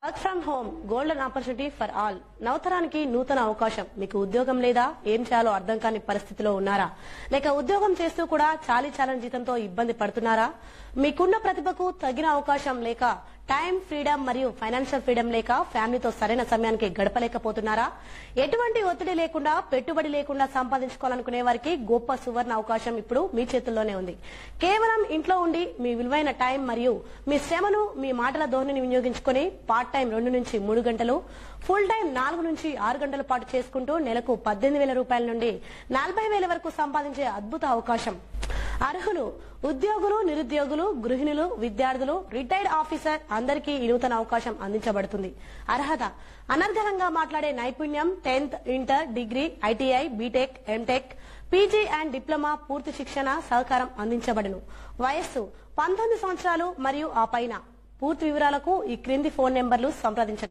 Work from home golden opportunity for all. నవతరానికి నూతన అవకాశం. మీకు ఉద్యోగం లేదా, ఏం చేయాలో అర్థం కాని పరిస్థితిలో ఉన్నారా? లేక ఉద్యోగం చేస్తూ కూడా చాలని జీతంతో ఇబ్బంది పడుతున్నారా? మీకున్న ప్రతిభకు తగిన అవకాశం లేక, టైం ఫ్రీడమ్ మరియు ఫైనాన్షియల్ ఫ్రీడమ్ లేక ఫ్యామిలీతో సరైన సమయానికి గడపలేకపోతున్నారా? ఎటువంటి ఒత్తిడి లేకుండా, పెట్టుబడి లేకుండా సంపాదించుకోవాలనుకునే వారికి గొప్ప సువర్ణ అవకాశం ఇప్పుడు మీ చేతుల్లోనే ఉంది. కేవలం ఇంట్లో ఉండి మీ విలువైన టైం మరియు మీ శ్రమను, మీ మాటల ధోరణిని వినియోగించుకుని పార్ట్ టైం 2 నుంచి 3 గంటలు, ఫుల్ టైం 4 నుంచి 6 గంటల పాటు చేసుకుంటూ నెలకు 18,000 రూపాయల నుండి 40,000 వరకు సంపాదించే అద్భుత అవకాశం. అర్హులు ఉద్యోగులు, నిరుద్యోగులు, గృహిణులు, విద్యార్థులు, రిటైర్డ్ ఆఫీసర్ అందరికీ ఈ నూతన అవకాశం అందించబడుతుంది. అర్హత: అనర్గళంగా మాట్లాడే నైపుణ్యం, 10th, inter, degree, ITI, BTech, MTech, PG and diploma పూర్తి శిక్షణ సహకారం అందించబడును. వయస్సు 19 సంవత్సరాలు మరియు ఆ పైన. పూర్తి వివరాలకు ఈ క్రింది ఫోన్ నెంబర్లు సంప్రదించండి.